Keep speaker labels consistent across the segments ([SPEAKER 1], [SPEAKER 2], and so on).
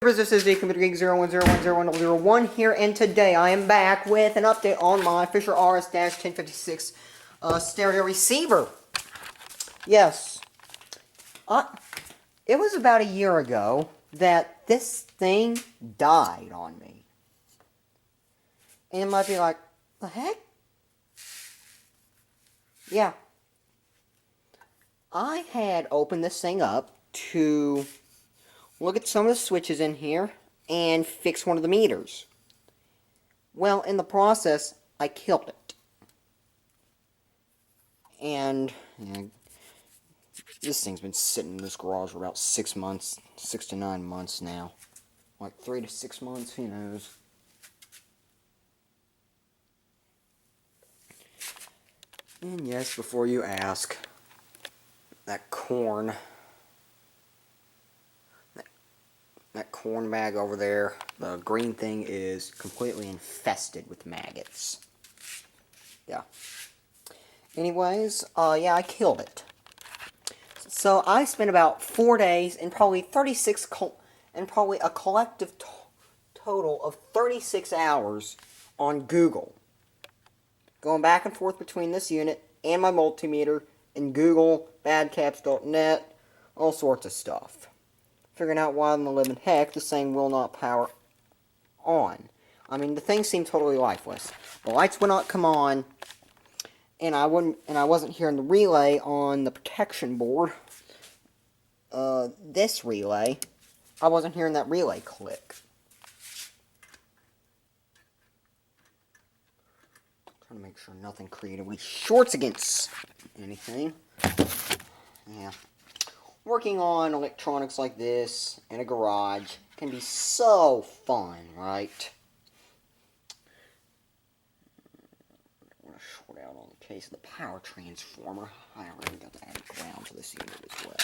[SPEAKER 1] This is the Computer Geek 01010101 here, and today I am back with an update on my Fisher RS-1056 stereo receiver. Yes, it was about a year ago that this thing died on me. And it might be like, the heck? Yeah. I had opened this thing up to look at some of the switches in here and fix one of the meters. Well, in the process, I killed it. And this thing's been sitting in this garage for about 6 months, 6 to 9 months now. Like 3 to 6 months, who knows. And yes, before you ask, that corn bag over there, the green thing is completely infested with maggots. Yeah. Anyways, yeah, I killed it. So I spent about 4 days and probably a collective total of 36 hours on Google, going back and forth between this unit and my multimeter and Google, badcaps.net, all sorts of stuff. Figuring out why in the living heck this thing will not power on. I mean, the thing seemed totally lifeless. The lights would not come on, and I wasn't hearing the relay on the protection board. This relay, I wasn't hearing that relay click. Trying to make sure nothing creatively shorts against anything. Yeah. Working on electronics like this in a garage can be so fun, right? I'm going to short out on the case of the power transformer. I already got to add ground to this unit as well.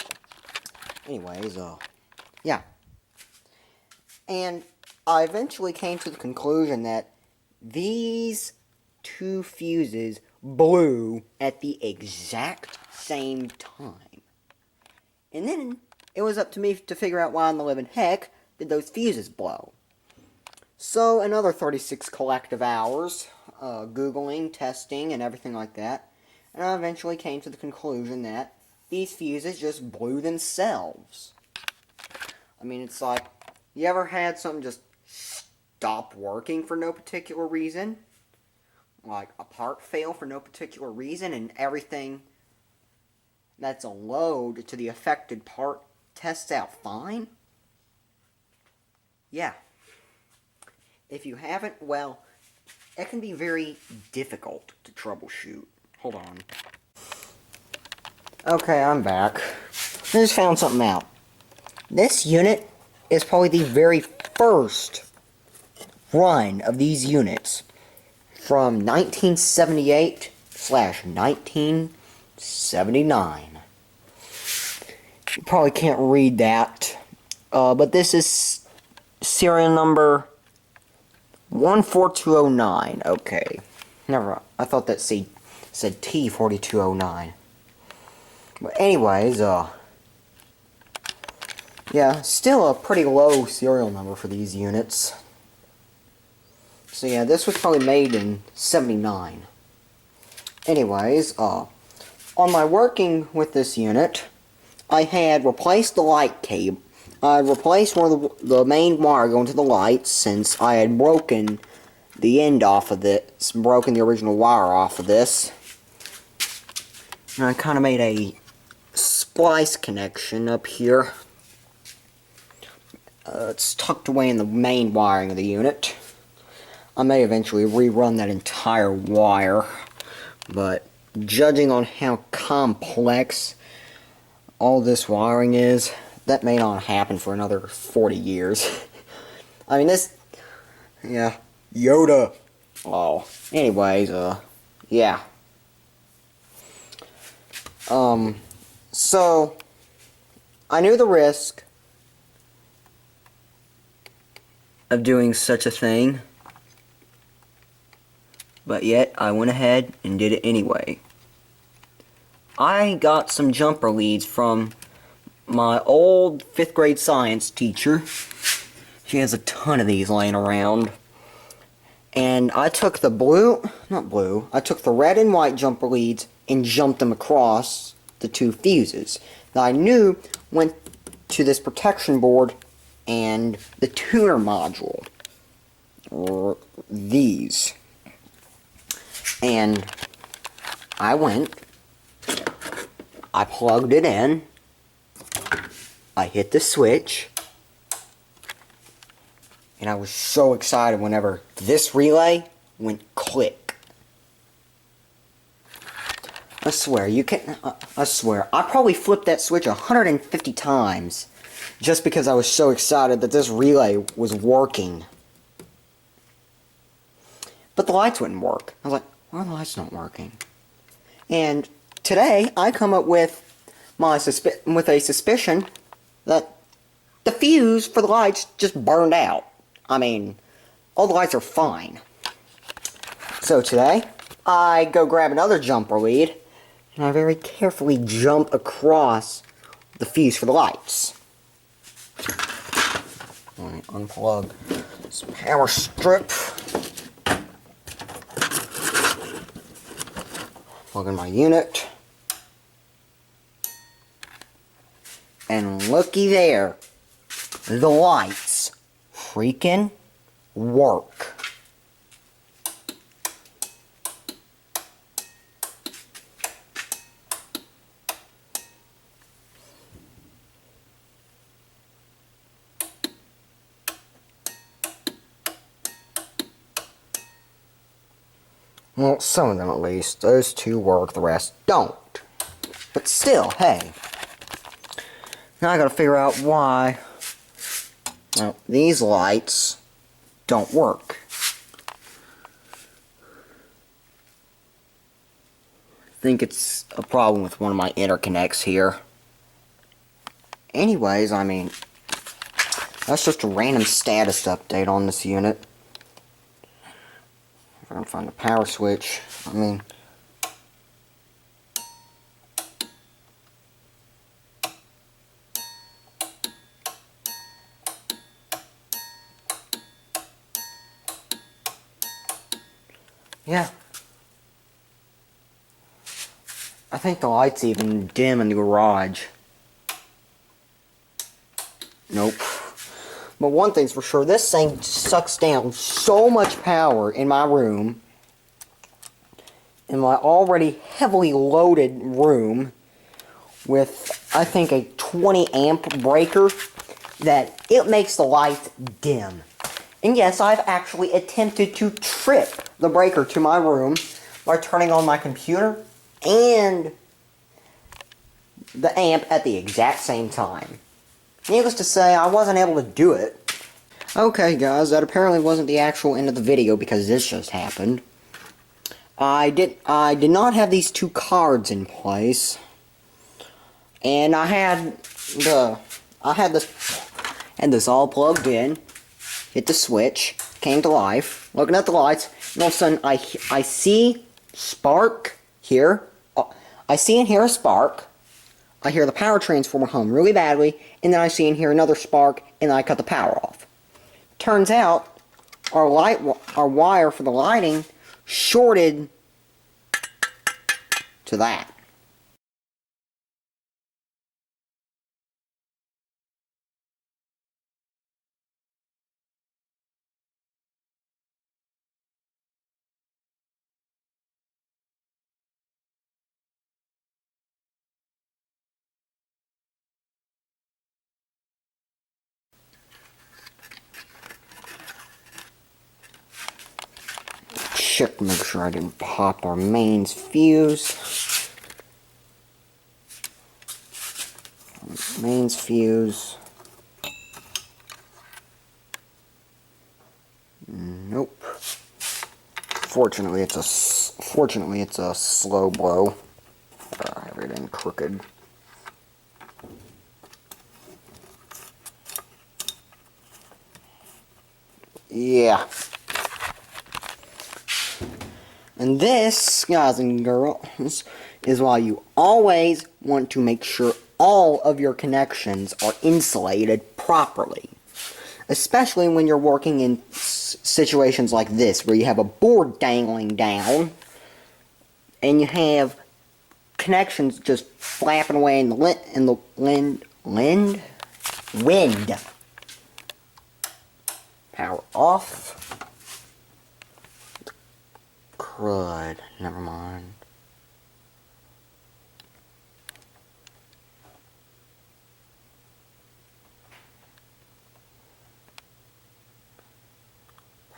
[SPEAKER 1] Anyways, yeah. And I eventually came to the conclusion that these two fuses blew at the exact same time. And then it was up to me to figure out why in the living heck did those fuses blow. So another 36 collective hours, Googling, testing, and everything like that. And I eventually came to the conclusion that these fuses just blew themselves. I mean, it's like, you ever had something just stop working for no particular reason? Like a part fail for no particular reason, and everything that's a load to the affected part tests out fine? Yeah. If you haven't, well, it can be very difficult to troubleshoot. Hold on. Okay, I'm back. I just found something out. This unit is probably the very first run of these units from 1978/1979. You probably can't read that, but this is serial number 14209. Okay, never. I thought that said T4209. But anyways, yeah, still a pretty low serial number for these units. So yeah, this was probably made in '79. Anyways, on my working with this unit, I had replaced the light cable. I replaced one of the main wire going to the lights, since I had broken the end off of this, broken the original wire off of this. And I kind of made a splice connection up here. It's tucked away in the main wiring of the unit. I may eventually rerun that entire wire, but judging on how complex all this wiring is, that may not happen for another 40 years. I mean, this, yeah, Yoda. Oh, anyways, yeah. So, I knew the risk of doing such a thing, but yet I went ahead and did it anyway. I got some jumper leads from my old 5th grade science teacher She has a ton of these laying around. And I took the I took the red and white jumper leads and jumped them across the two fuses that I knew went to this protection board and the tuner module, or these. And I plugged it in, I hit the switch, and I was so excited whenever this relay went click. I swear, I probably flipped that switch 150 times just because I was so excited that this relay was working. But the lights wouldn't work. I was like, why are the lights not working? And today, I come up with a suspicion that the fuse for the lights just burned out. I mean, all the lights are fine. So today, I go grab another jumper lead, and I very carefully jump across the fuse for the lights. Let me unplug this power strip. Plug in my unit. And looky there, the lights freaking work. Well, some of them at least. Those two work, the rest don't. But still, hey. Now I gotta figure out why these lights don't work. I think it's a problem with one of my interconnects here. Anyways, I mean, that's just a random status update on this unit. If I can find the power switch, I mean, yeah. I think the light's even dim in the garage. Nope. But one thing's for sure, this thing sucks down so much power in my room, in my already heavily loaded room, with, I think, a 20 amp breaker, that it makes the lights dim. And yes, I've actually attempted to trip the breaker to my room by turning on my computer and the amp at the exact same time. Needless to say, I wasn't able to do it. Okay guys, that apparently wasn't the actual end of the video because this just happened. I did not have these two cards in place. And I had this all plugged in, hit the switch, came to life, looking at the lights, and all of a sudden I see spark here. I see and hear a spark. I hear the power transformer hum really badly, and then I see and hear another spark, and then I cut the power off. Turns out, our wire for the lighting shorted to that. Check to make sure I didn't pop our mains fuse. Mains fuse. Nope. Fortunately, it's a slow blow. I have it in crooked. Yeah. And this, guys and girls, is why you always want to make sure all of your connections are insulated properly. especially when you're working in situations like this, where you have a board dangling down, and you have connections just flapping away in the wind. Power off. Crud. Never mind.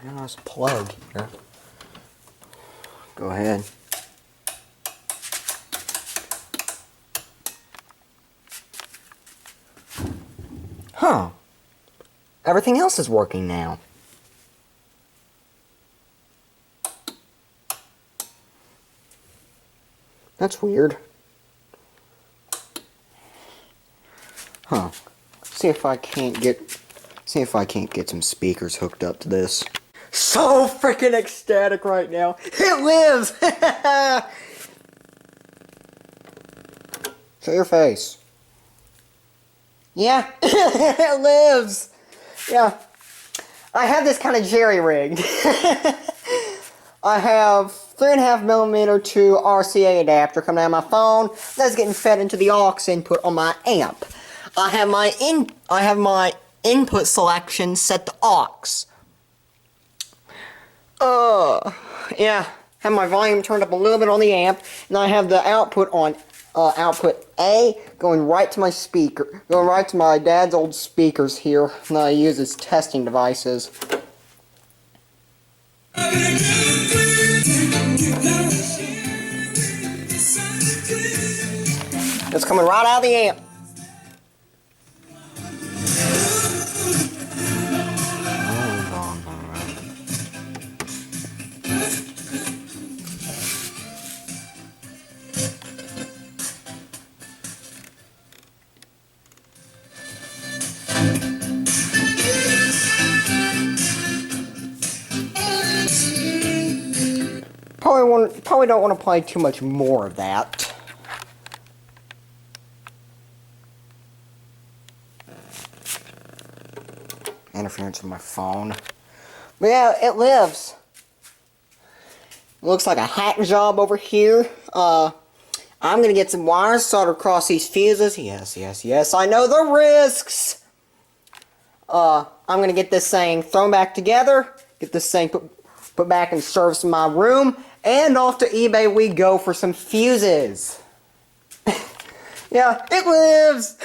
[SPEAKER 1] Nice plug here. Go ahead. Huh. Everything else is working now. That's weird. Huh. See if I can't get some speakers hooked up to this. So freaking ecstatic right now. It lives! Show your face. Yeah, it lives. Yeah. I have this kind of jerry-rigged. I have 3.5mm to RCA adapter coming out of my phone. That's getting fed into the aux input on my amp. I have my input selection set to aux. Yeah. Have my volume turned up a little bit on the amp, and I have the output on output A going right to my speaker, going right to my dad's old speakers here that I use as testing devices. It's coming right out of the amp. Probably don't want to play too much more of that. Interference with my phone. But yeah, it lives. Looks like a hack job over here. I'm gonna get some wires soldered across these fuses. Yes, I know the risks. I'm gonna get this thing thrown back together. Get this thing put back in service in my room. And off to eBay we go for some fuses. Yeah, it lives!